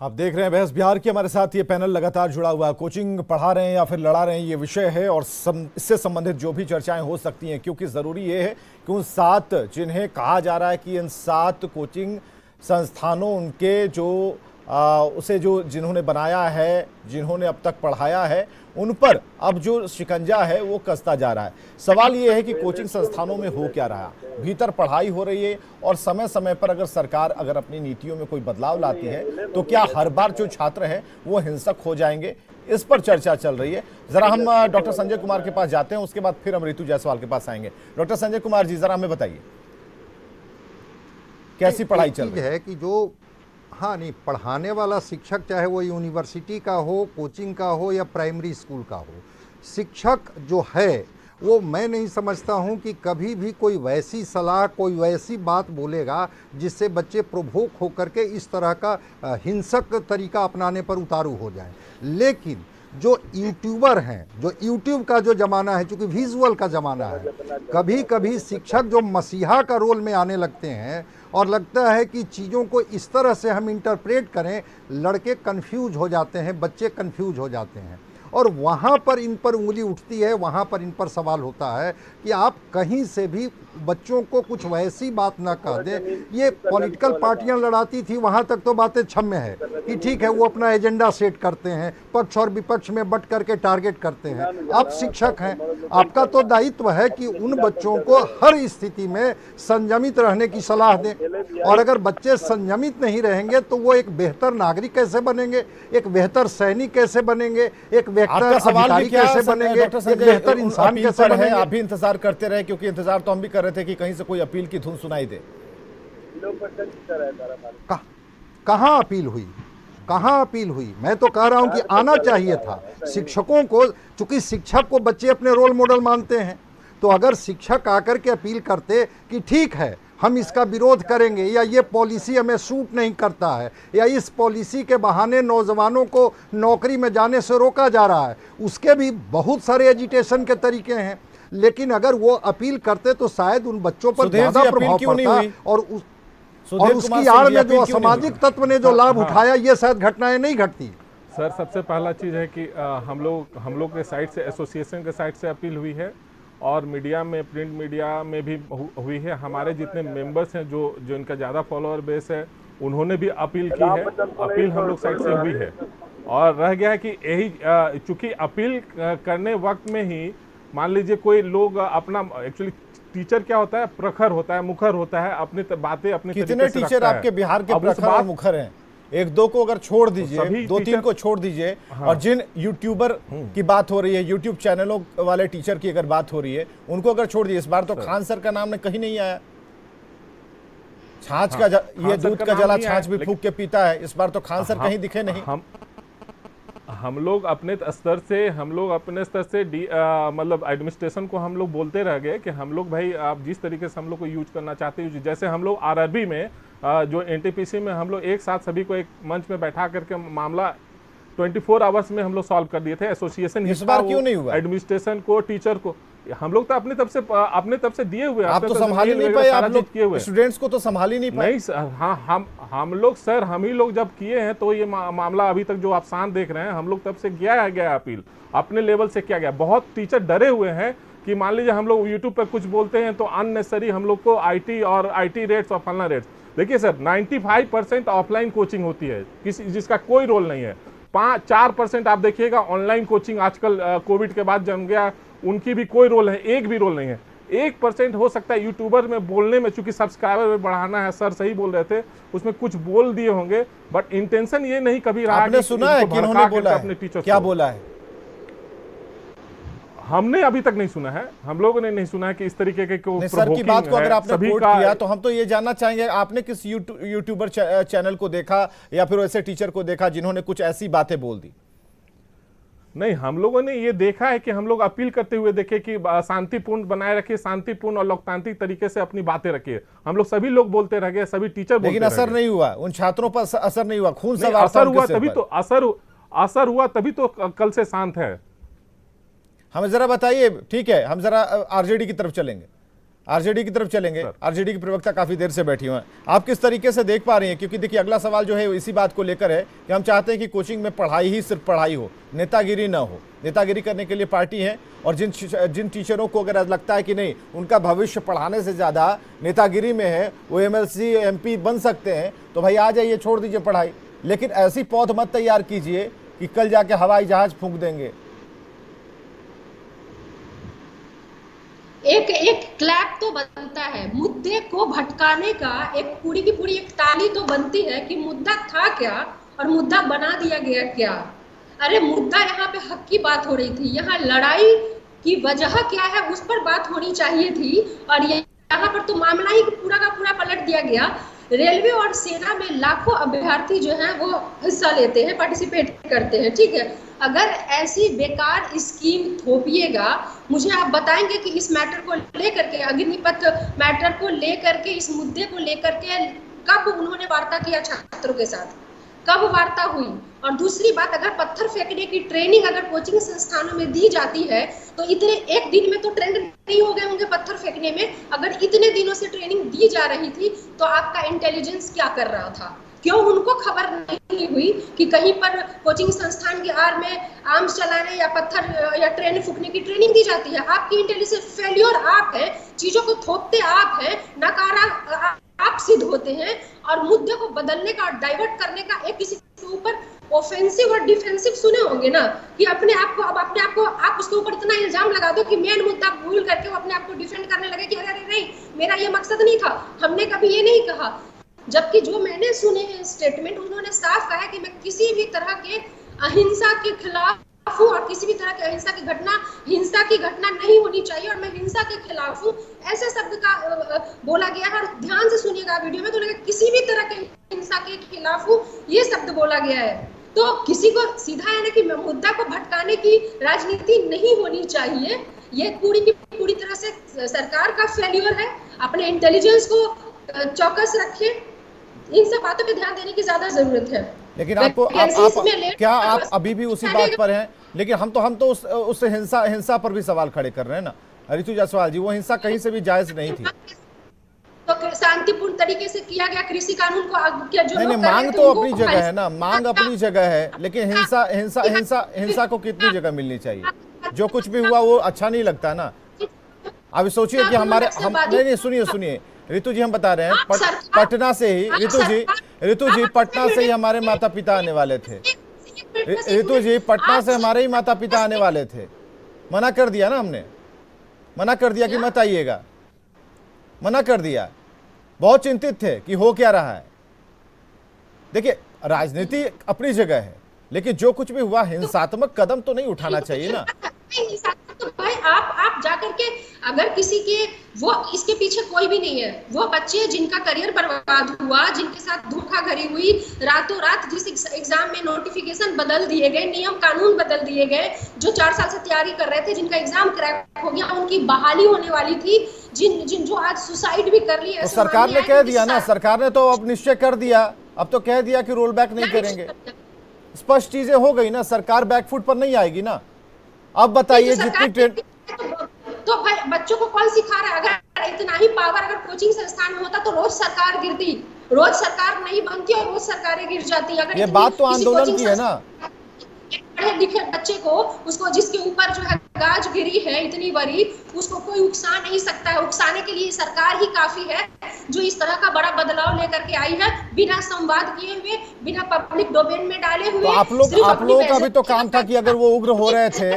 आप देख रहे हैं बहस बिहार की। हमारे साथ ये पैनल लगातार जुड़ा हुआ है। कोचिंग पढ़ा रहे हैं या फिर लड़ा रहे हैं, ये विषय है और इससे संबंधित जो भी चर्चाएं हो सकती हैं, क्योंकि ज़रूरी ये है कि उन 7 जिन्हें कहा जा रहा है कि इन 7 कोचिंग संस्थानों उनके जो उसे जो जिन्होंने बनाया है, जिन्होंने अब तक पढ़ाया है, उन पर अब जो शिकंजा है वो कसता जा रहा है। सवाल ये है कि कोचिंग संस्थानों में हो क्या रहा है। भीतर पढ़ाई हो रही है और समय समय पर अगर सरकार अपनी नीतियों में कोई बदलाव लाती है तो क्या हर बार जो छात्र हैं वो हिंसक हो जाएंगे, इस पर चर्चा चल रही है। जरा हम डॉक्टर संजय कुमार के पास जाते हैं, उसके बाद फिर हम रितु जायसवाल के पास आएंगे। डॉक्टर संजय कुमार जी, जरा हमें बताइए कैसी पढ़ाई चल रही है कि जो नहीं, पढ़ाने वाला शिक्षक चाहे वो यूनिवर्सिटी का हो, कोचिंग का हो या प्राइमरी स्कूल का हो, शिक्षक जो है वो मैं नहीं समझता हूं कि कभी भी कोई वैसी सलाह, कोई वैसी बात बोलेगा जिससे बच्चे प्रोवोक होकर के इस तरह का हिंसक तरीका अपनाने पर उतारू हो जाएं। लेकिन जो यूट्यूबर हैं, जो यूट्यूब का जो ज़माना है, चूँकि विजुअल का ज़माना है, कभी कभी शिक्षक जो मसीहा का रोल में आने लगते हैं और लगता है कि चीज़ों को इस तरह से हम इंटरप्रेट करें, लड़के कंफ्यूज हो जाते हैं, बच्चे कंफ्यूज हो जाते हैं और वहाँ पर इन पर उंगली उठती है, वहाँ पर इन पर सवाल होता है कि आप कहीं से भी बच्चों को कुछ वैसी बात ना कह दें। ये पॉलिटिकल पार्टियां लड़ाती थी, वहाँ तक तो बातें क्षम्य है कि ठीक है, वो अपना एजेंडा सेट करते हैं, पक्ष और विपक्ष में बट करके टारगेट करते हैं। आप शिक्षक हैं, आपका तो दायित्व है कि उन बच्चों को हर स्थिति में संयमित रहने की सलाह दें और अगर बच्चे संयमित नहीं रहेंगे तो वो एक बेहतर नागरिक कैसे बनेंगे, एक बेहतर सैनिक कैसे बनेंगे, एक बेहतर अधिकारी कैसे बनेंगे, एक बेहतर इंसान कैसे बनेंगे। आप भी इंतजार करते रहे, क्योंकि इंतजार तो हम भी कर रहे थे कि कहीं से कोई अपील की धुन सुनाई दे। कहां अपील हुई, कहां अपील हुई? मैं तो कह रहा हूं कि आना चाहिए था शिक्षकों को, चूंकि शिक्षक को बच्चे अपने रोल मॉडल मानते हैं, तो अगर शिक्षक आकर के अपील करते कि ठीक है हम इसका विरोध करेंगे या ये पॉलिसी हमें सूट नहीं करता है या इस पॉलिसी के बहाने नौजवानों को नौकरी में जाने से रोका जा रहा है, उसके भी बहुत सारे एजिटेशन के तरीके हैं, लेकिन अगर वो अपील करते तो शायद उन बच्चों पर ज्यादा प्रभाव पड़ता और उसकी आड़ में जो असामाजिक तत्व ने जो लाभ उठाया, ये शायद घटनाएं नहीं घटती। सर, सबसे पहला चीज़ है कि हम लोग के साइड से, एसोसिएशन के साइड से अपील हुई है और मीडिया में, प्रिंट मीडिया में भी हुई है। हमारे जितने मेंबर्स हैं जो इनका ज़्यादा फॉलोअर बेस है, उन्होंने भी अपील की है। अपील हम लोग साइड से हुई है और रह गया है कि यही, चूँकि अपील करने वक्त में ही मान लीजिए कोई लोग अपना, एक्चुअली टीचर क्या होता है, प्रखर होता है, मुखर होता है, अपनी बातें अपने कितने टीचर आपके बिहार के प्रखर और मुखर हैं? एक दो को अगर छोड़ दीजिए, 2-3 को छोड़ दीजिए, और जिन यूट्यूबर की बात हो रही है, यूट्यूब चैनलों वाले टीचर की अगर बात हो रही है, उनको अगर छोड़ दीजिए। इस बार तो खान सर का नाम कहीं नहीं आया। छाछ का ये दूध का जला छाछ भी फूंक के पीता है, इस बार तो खान सर कहीं दिखे नहीं। हम लोग अपने स्तर से मतलब एडमिनिस्ट्रेशन को हम लोग बोलते रह गए कि हम लोग भाई, आप जिस तरीके से हम लोग को यूज करना चाहते हैं, जैसे हम लोग आरआरबी में जो एनटीपीसी में हम लोग एक साथ सभी को एक मंच में बैठा करके मामला 24 आवर्स में हम लोग सॉल्व कर दिए थे। एसोसिएशन इस बार क्यों नहीं हुआ? एडमिनिस्ट्रेशन को, टीचर को, हम लोग तो अपने तरफ से दिए हुए, आप तो संभाल ही नहीं पाए, आप लोग स्टूडेंट्स को तो संभाल ही नहीं पाए। नहीं, हाँ, हम लोग सर, हम ही लोग जब किए हैं तो ये मामला अभी तक जो आप शांत देख रहे हैं, हम लोग तब से किया गया अपील, अपने लेवल से किया गया। बहुत टीचर डरे हुए हैं कि मान लीजिए हम लोग यूट्यूब पर कुछ बोलते हैं तो अननेसेसरी हम लोग को आईटी रेट्स और फलना रेट्स। देखिए सर, 95% ऑफलाइन कोचिंग होती है, जिसका कोई रोल नहीं है। 4% आप देखिएगा ऑनलाइन कोचिंग आजकल कोविड के बाद जम गया, उनकी भी कोई रोल है, एक भी रोल नहीं है। 1% हो सकता है यूट्यूबर में बोलने में, चूंकि सब्सक्राइबर में बढ़ाना है, सर सही बोल रहे थे, उसमें कुछ बोल दिए होंगे, बट इंटेंशन ये नहीं कभी रहा। आपने सुना है कि इन्होंने बोला अपने टीचर क्या बोला है? हमने अभी तक नहीं सुना है, हम लोगों ने नहीं सुना है कि इस तरीके के सर की बात को अगर आपने कोट किया तो हम तो ये जानना चाहेंगे, आपने किस यूट्यूबर चैनल को देखा या फिर ऐसे टीचर को देखा जिन्होंने कुछ ऐसी बातें बोल दी? नहीं, हम लोगों ने ये देखा है कि हम लोग अपील करते हुए देखे कि शांतिपूर्ण बनाए रखिए, शांतिपूर्ण और लोकतांत्रिक तरीके से अपनी बातें रखिए। हम लोग सभी लोग बोलते रह गए, सभी टीचर बोलते, लेकिन असर नहीं हुआ, उन छात्रों पर असर नहीं हुआ। खून से असर हुआ तभी तो, असर हुआ तभी तो कल से शांत है। हमें जरा बताइए, ठीक है, हम जरा आरजेडी की तरफ चलेंगे। आरजेडी की तरफ चलेंगे। आरजेडी की प्रवक्ता काफी देर से बैठी हुए हैं, आप किस तरीके से देख पा रही हैं? क्योंकि देखिए अगला सवाल जो है इसी बात को लेकर है कि हम चाहते हैं कि कोचिंग में पढ़ाई ही सिर्फ पढ़ाई हो, नेतागिरी ना हो। नेतागिरी करने के लिए पार्टी है, और जिन टीचरों को अगर लगता है कि नहीं उनका भविष्य पढ़ाने से ज्यादा नेतागिरी में है, वो एमएलसी एमपी बन सकते हैं, तो भाई आ जाइए, छोड़ दीजिए पढ़ाई। लेकिन ऐसी पौध मत तैयार कीजिए कि कल जाके हवाई जहाज फूंक देंगे। एक क्लैप तो बनता है, मुद्दे को भटकाने का एक पूरी की पूरी एक ताली तो बनती है कि मुद्दा था क्या और मुद्दा बना दिया गया क्या। अरे मुद्दा यहाँ पे हक की बात हो रही थी, यहाँ लड़ाई की वजह क्या है उस पर बात होनी चाहिए थी, और यहाँ पर तो मामला ही पूरा का पूरा पलट दिया गया। रेलवे और सेना में लाखों अभ्यर्थी जो हैं वो हिस्सा लेते हैं, पार्टिसिपेट करते हैं, ठीक है। अगर ऐसी बेकार स्कीम थोपिएगा, मुझे आप बताएंगे कि इस मैटर को लेकर के, अग्निपथ मैटर को लेकर के, इस मुद्दे को लेकर के कब उन्होंने वार्ता किया छात्रों के साथ, कब वार्ता हुई? और दूसरी बात, अगर पत्थर फेंकने की ट्रेनिंग अगर कोचिंग संस्थानों में दी जाती है तो इतने एक दिन में तो ट्रेंड नहीं हो गए होंगे पत्थर फेंकने में। अगर इतने दिनों से ट्रेनिंग दी जा रही थी तो आपका इंटेलिजेंस क्या कर रहा था? क्यों उनको खबर नहीं हुई कि कहीं पर कोचिंग संस्थान के आर में आर्म्स चलाने या पत्थर या ट्रेन फूकने की ट्रेनिंग दी जाती है? आपकी इंटेलिजेंस फेल्योर आप है, चीजों को थोपते आप है, नकारा आप सिद्ध होते हैं, और मुद्दे को बदलने का, डाइवर्ट करने का, एक किसी के ऊपर ऑफेंसिव और डिफेंसिव सुने होंगे ना कि अपने आप को आप उसके ऊपर इतना इल्जाम लगा दो कि मेन मुद्दा भूल करके वो अपने आप को डिफेंड करने लगे कि अरे नहीं, मेरा ये मकसद नहीं था, हमने कभी ये नहीं कहा। जबकि जो मैंने सुने हैं स्टेटमेंट, उन्होंने साफ कहा है कि मैं किसी भी तरह के अहिंसा के खिलाफ हूँ और किसी भी तरह की हिंसा की घटना नहीं होनी चाहिए, और मैं हिंसा के खिलाफ हूँ, ऐसे शब्द का बोला गया है। और ध्यान से सुनिएगा वीडियो में, तो लगा किसी भी तरह के हिंसा के खिलाफ हूँ, ये शब्द बोला गया है। तो किसी को सीधा है ना कि मुद्दा को भटकाने की राजनीति नहीं होनी चाहिए। ये पूरी की पूरी तरह से सरकार का फेल्योर है। अपने इंटेलिजेंस को चौकस रखें, इन सब बातों पे ध्यान देने की ज्यादा जरूरत है। लेकिन क्या आप अभी भी उसी बात पर हैं? लेकिन हम तो उस हिंसा पर भी सवाल खड़े कर रहे हैं ना रितु जायसवाल जी। वो हिंसा कहीं से भी जायज नहीं थी, तो शांतिपूर्ण तरीके से किया गया। कृषि कानून को जो नहीं, मांग तो अपनी जगह है ना, मांग अपनी जगह है, लेकिन हिंसा को कितनी जगह मिलनी चाहिए? जो कुछ भी हुआ वो अच्छा नहीं लगता ना। अब सोचिए कि नहीं, सुनिए रितु जी, हम बता रहे हैं पटना से ही रितु जी पटना से ही हमारे माता पिता आने वाले थे। रितु जी, पटना से हमारे ही माता पिता आने वाले थे, मना कर दिया ना हमने, मना कर दिया कि मत आइएगा, मना कर दिया। बहुत चिंतित थे कि हो क्या रहा है। देखिए, राजनीति अपनी जगह है, लेकिन जो कुछ भी हुआ हिंसात्मक कदम तो नहीं उठाना चाहिए ना। तो भाई आप जाकर के, अगर किसी के, वो इसके पीछे कोई भी नहीं है, वो बच्चे जिनका करियर बर्बाद हुआ, जिनके साथ धोखाधड़ी हुई, रातों रात जिस एग्जाम में नोटिफिकेशन बदल दिए गए, नियम कानून बदल दिए गए, जो 4 साल से तैयारी कर रहे थे, जिनका एग्जाम क्रैक हो गया, उनकी बहाली होने वाली थी, जिन जो आज सुसाइड भी कर ली है। तो सरकार ने कह दिया ना, सरकार ने तो अब निश्चय कर दिया, अब तो कह दिया कि रोल बैक नहीं करेंगे। स्पष्ट चीजें हो गई ना, सरकार बैकफुट पर नहीं आएगी ना। अब बताइए, जितनी ट्रेन तो भाई बच्चों को कौन सिखा रहा है? अगर इतना ही पावर अगर कोचिंग संस्थान में होता तो रोज सरकार गिरती, रोज सरकार नहीं बनती और रोज सरकारें गिर जाती। अगर ये बात तो आंदोलन की है ना। पढ़े लिखे बच्चे को, उसको जिसके ऊपर जो है गाज गिरी है इतनी बड़ी, उसको कोई उकसा नहीं सकता है। उकसाने के लिए सरकार ही काफी है, जो इस तरह का बड़ा बदलाव लेकर के आई है, बिना संवाद किए हुए, बिना पब्लिक डोमेन में डाले हुए। तो आप लोगों का भी तो काम था कि अगर वो उग्र हो रहे थे,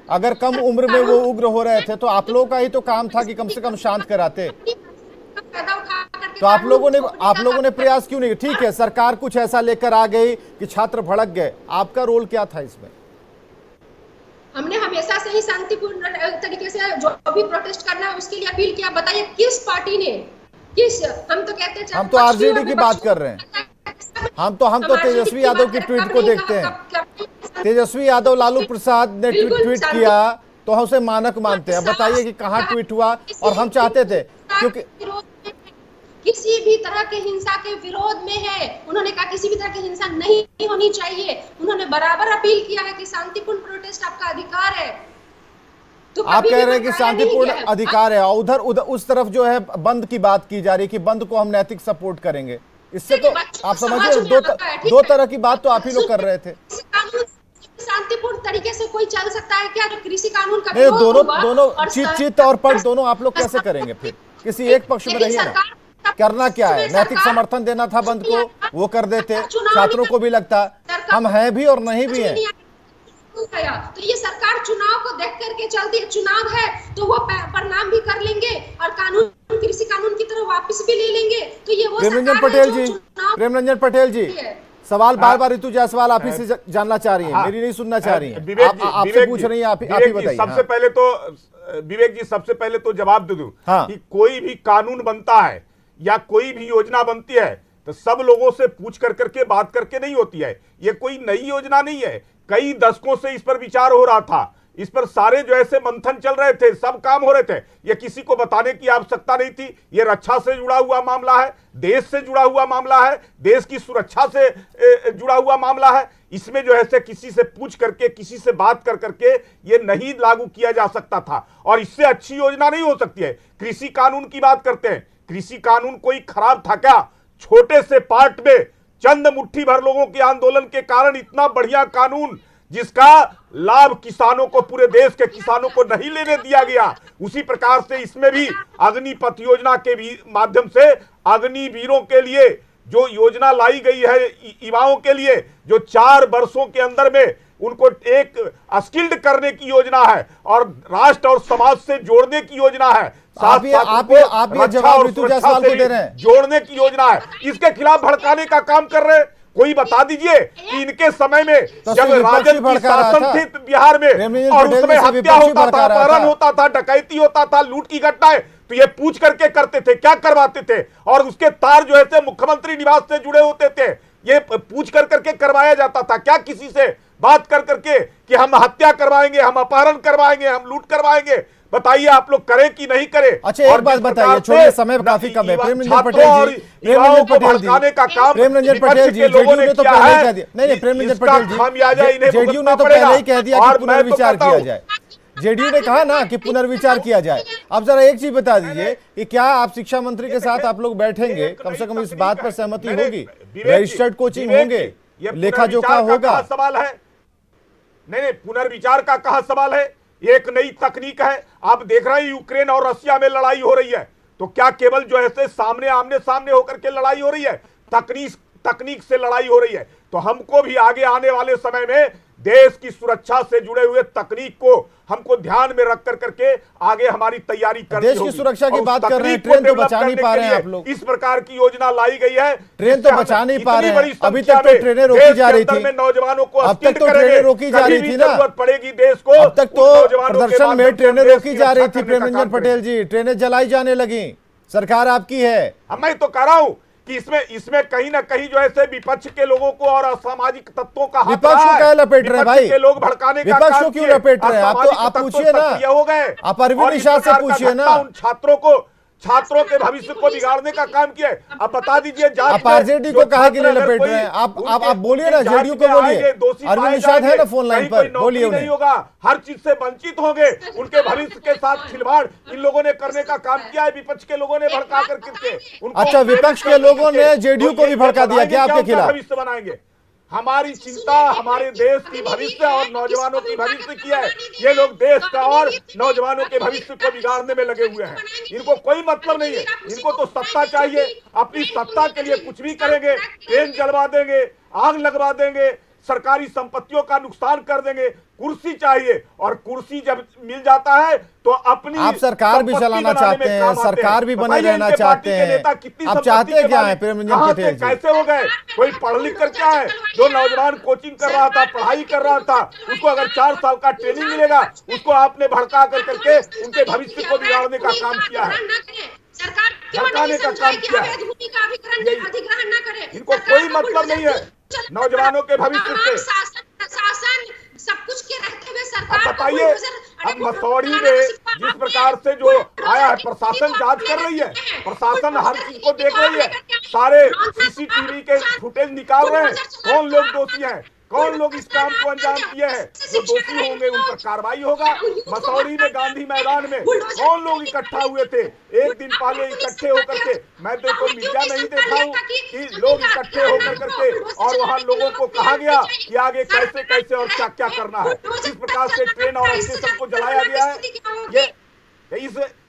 अगर कम उम्र में वो उग्र हो रहे थे, तो आप लोगों का ही तो काम था कि कम से कम शांत कराते। तो आप लोगों ने प्रयास क्यों नहीं? ठीक है, सरकार कुछ ऐसा लेकर आ गई कि छात्र भड़क गए, आपका रोल क्या था इसमें? हमने हमेशा से ही शांतिपूर्ण तरीके से जो भी प्रोटेस्ट करना है उसके लिए अपील किया। बताइए किस पार्टी ने, हम तो कहते हैं, हम तो आरजेडी की बात कर रहे हैं। हम तो तेजस्वी यादव की ट्वीट को देखते हैं। तेजस्वी यादव, लालू प्रसाद ने ट्वीट किया तो हम उसे मानक मानते हैं। बताइए कि कहाँ ट्वीट हुआ, और हम चाहते थे, क्योंकि किसी भी तरह के हिंसा के विरोध में है। उन्होंने कहा किसी भी तरह की हिंसा नहीं होनी चाहिए। उन्होंने बराबर अपील किया है कि शांतिपूर्ण प्रोटेस्ट आपका अधिकार है। तो आप कभी कह भी रहे हैं कि बताया नहीं शांतिपूर्ण गया है। अधिकार है, और उधर उधर उस तरफ जो है बंद की बात की जा रही है कि बंद को हम नैतिक सपोर्ट करेंगे। इससे तो बच्चों आप को समझिए समझ में आता है, ठीक दो है। तरह की बात तो आप ही लोग कर रहे थे। कानून शांतिपूर्ण तरीके से कोई चल सकता है क्या? जो कृषि कानून का नहीं, विरोध दोनों हुआ दोनों और चित और पट दोनों आप लोग कैसे करेंगे? फिर किसी एक पक्ष में लेकिन रहिए ना। सरकार करना क्या है? नैतिक सरकार- समर्थन देना था बंद को, वो कर देते, चुनाव छात्रों को भी लगता सरकार- हम हैं भी और नहीं भी हैं। तो ये सरकार चुनाव को देख करके चलती है। चुनाव है तो वो परिणाम भी कर लेंगे और कानून, कृषि कानून की तरह वापस भी ले लेंगे। तो ये वो प्रेमरंजन सरकार है पटेल जो जी, चुनाव प्रेमरंजन पटेल जी, है। सवाल बार बार ऋतु जायसवाल आप ही से जानना चाह रही हैं, मेरी नहीं सुनना चाह रही हैं। विवेक जी, आपसे विवेक पूछ जी, रही हैं, आप ही विवेक जी, बताइए। सबसे हाँ। पहले तो विवेक जी, सबसे पहले तो जवाब दे दूं हाँ। कि कोई भी कानून बनता है या कोई भी योजना बनती है तो सब लोगों से पूछ कर करके बात करके नहीं होती है। ये कोई नई योजना नहीं है, कई दशकों से इस पर विचार हो रहा था, इस पर सारे जो ऐसे मंथन चल रहे थे, सब काम हो रहे थे। ये किसी को बताने की आवश्यकता नहीं थी। ये रक्षा से जुड़ा हुआ मामला है, देश से जुड़ा हुआ मामला है, देश की सुरक्षा से जुड़ा हुआ मामला है। इसमें जो है से किसी से पूछ करके, किसी से बात कर करके ये नहीं लागू किया जा सकता था, और इससे अच्छी योजना नहीं हो सकती है। कृषि कानून की बात करते हैं, कृषि कानून कोई खराब था क्या? छोटे से पार्ट में चंद मुट्ठी भर लोगों के आंदोलन के कारण इतना बढ़िया कानून जिसका लाभ किसानों को, पूरे देश के किसानों को नहीं लेने दिया गया। उसी प्रकार से इसमें भी अग्निपथ योजना के भी माध्यम से अग्निवीरों के लिए जो योजना लाई गई है, युवाओं के लिए, जो 4 वर्षों के अंदर में उनको एक स्किल्ड करने की योजना है और राष्ट्र और समाज से जोड़ने की योजना है। आप ये जवाब ऋतु जायसवाल को दे रहे हैं, जोड़ने की योजना है। इसके खिलाफ भड़काने का काम कर रहे हैं। कोई बता दीजिए कि इनके समय में जब राजद की शासन थी बिहार में और उसमें हत्या होता था, अपहरण होता था, डकैती होता था, लूट की घटनाएं, तो ये पूछ करके करते थे, क्या करवाते थे? और उसके तार जो है मुख्यमंत्री निवास से जुड़े होते थे। ये पूछ कर करके करवाया जाता था क्या? किसी से बात कर करके कि हम हत्या करवाएंगे, हम अपहरण करवाएंगे, हम लूट करवाएंगे? बताइए आप लोग करें कि नहीं करें? अच्छा, एक बात बताइए, छोड़िए, समय काफी कम है। प्रेमरंजन पटेल जी, लोगों ने किया है, जेडीयू ने तो पहले ही कह दिया, नहीं प्रेमरंजन पटेल जी, जेडीयू ने तो पहले ही कह दिया कि पुनर्विचार किया जाए। जेडीयू ने कहा ना कि पुनर्विचार किया जाए। अब जरा एक चीज बता दीजिए कि क्या आप शिक्षा मंत्री के साथ आप लोग बैठेंगे, कम से कम इस बात पर सहमति होगी? रजिस्टर्ड कोचिंग होंगे, लेखा जोखा होगा? सवाल है नहीं, पुनर्विचार का कहां सवाल है? एक नई तकनीक है। आप देख रहे हैं यूक्रेन और रशिया में लड़ाई हो रही है, तो क्या केवल जो है सामने आमने सामने होकर के लड़ाई हो रही है? तकनीक से लड़ाई हो रही है। तो हमको भी आगे आने वाले समय में देश की सुरक्षा से जुड़े हुए तकनीक को हमको ध्यान में रख कर करके आगे हमारी तैयारी करनी देश की सुरक्षा की बात कर रहे हैं, ट्रेन तो बचा नहीं पा रहे हैं आप लोग। इस प्रकार की योजना लाई गई है, ट्रेन तो बचा नहीं पा रहे हैं। अभी तक तो ट्रेनें रोकी जा रही थी, नौजवानों को अब तक तो ट्रेनें रोकी जा रही थी ना, जरूरत पड़ेगी देश को। अब तक तो प्रदर्शन में ट्रेनें रोकी जा रही थी। प्रेमरंजन पटेल जी, ट्रेनें जलाई जाने लगी, सरकार आपकी है। मैं तो कह रहा हूं कि इसमें कहीं ना कहीं जो है विपक्ष के लोगों को और असामाजिक तत्वों का हाथ विपक्ष को क्या लपेट रहे हैं भाई? के लोग भड़काने का विपक्ष को क्यों लपेट रहे हैं? आप पूछिए ना, हो गए। आप अरविंद निषाद से पूछिए ना। उन छात्रों के भविष्य को बिगाड़ने का काम किया है। अब बता दीजिए, आप आरजेडी को कहा कि नहीं लपेट रहे हैं? आप बोलिए ना, जेडीयू को बोलिए। अरविंद निषाद है ना फोन लाइन पर, बोलिए उन्हें। नहीं होगा, हर चीज से वंचित होंगे, उनके भविष्य के साथ खिलवाड़ इन लोगों ने करने का काम किया है। विपक्ष के लोगों ने भड़का करके, अच्छा, विपक्ष के लोगों ने जेडीयू को भी भड़का दिया क्या आपके खिलाफ? भविष्य बनाएंगे। हमारी चिंता हमारे देश की भविष्य और नौजवानों की भविष्य की है। ये लोग देश का और नौजवानों के भविष्य को बिगाड़ने में लगे हुए हैं। इनको कोई मतलब नहीं है, इनको तो सत्ता चाहिए। अपनी सत्ता के लिए कुछ भी करेंगे, ट्रेन जलवा देंगे, आग लगवा देंगे, सरकारी संपत्तियों का नुकसान कर देंगे। कुर्सी चाहिए, और कुर्सी जब मिल जाता है तो अपनी आप सरकार भी चलाना चाहते हैं, सरकार भी बने रहना चाहते हैं। आप चाहते क्या है प्रेमरंजन पटेल जी? कैसे हो गए? कोई पढ़ लिख कर क्या है? जो नौजवान कोचिंग कर रहा था, पढ़ाई कर रहा था, उसको अगर 4 साल का ट्रेनिंग मिलेगा, उसको आपने भड़का कर करके उनके भविष्य को बिगाड़ने का काम किया है। भड़काने का काम किया है। इनको कोई मतलब नहीं है नौजवानों के भविष्य से। शासन सब कुछ के रहते हुए सरकार बताइए, अब मसौड़ी में जिस प्रकार से जो आया है, प्रशासन जांच कर रही है, प्रशासन हर चीज को देख रही है, सारे सीसीटीवी के फुटेज निकाल रहे हैं, कौन लोग दोषी हैं, कौन लोग इस काम को अंजाम दिए हैं? जो दोषी होंगे उन पर कार्रवाई होगा। मसौरी में गांधी मैदान में कौन लोग इकट्ठा हुए थे एक दिन पहले इकट्ठे होकर के? मैं तो मीडिया में ही देखा हूं कि लोग इकट्ठे होकर करके और वहां लोगों को कहा गया कि आगे कैसे कैसे और क्या क्या करना है। इस प्रकार से ट्रेन और स्टेशन को जलाया गया है। ये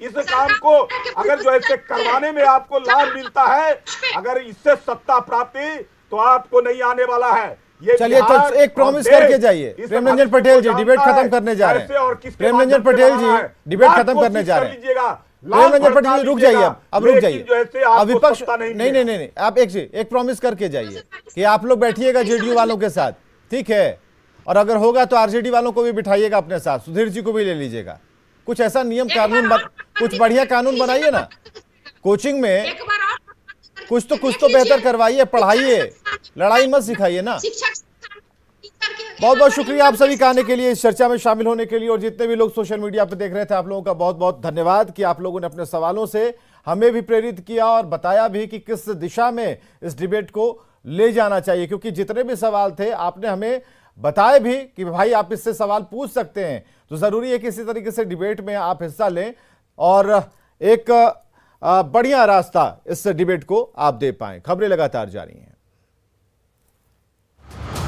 इस काम को अगर जो है करवाने में आपको लाभ मिलता है, अगर इससे सत्ता प्राप्ति तो आपको नहीं आने वाला है। ये चलिए तो एक प्रॉमिस करके जाइए। प्रेमरंजन पटेल जी डिबेट खत्म करने जा रहे हैं। प्रेमरंजन पटेल जी डिबेट खत्म करने जा रहे हैं। प्रेमरंजन पटेल जी रुक जाइए, अब रुक जाइए। अब विपक्ष नहीं, आप एक प्रॉमिस करके जाइए कि आप लोग बैठिएगा जेडीयू वालों के साथ, ठीक है? और अगर होगा तो आरजेडी वालों को भी बिठाइएगा अपने साथ, सुधीर जी को भी ले लीजिएगा। कुछ ऐसा नियम कानून कुछ बढ़िया कानून बनाइए ना। कोचिंग में कुछ तो बेहतर करवाइए, पढ़ाइए, लड़ाई मत सिखाइए ना। बहुत बहुत शुक्रिया आप सभी का आने के लिए, इस चर्चा में शामिल होने के लिए। और जितने भी लोग सोशल मीडिया पर देख रहे थे, आप लोगों का बहुत बहुत धन्यवाद कि आप लोगों ने अपने सवालों से हमें भी प्रेरित किया और बताया भी कि किस दिशा में इस डिबेट को ले जाना चाहिए। क्योंकि जितने भी सवाल थे आपने हमें बताए भी कि भाई आप इससे सवाल पूछ सकते हैं, तो जरूरी है कि इसी तरीके से डिबेट में आप हिस्सा लें और एक बढ़िया रास्ता इस डिबेट को आप दे पाएं। खबरें लगातार जारी हैं।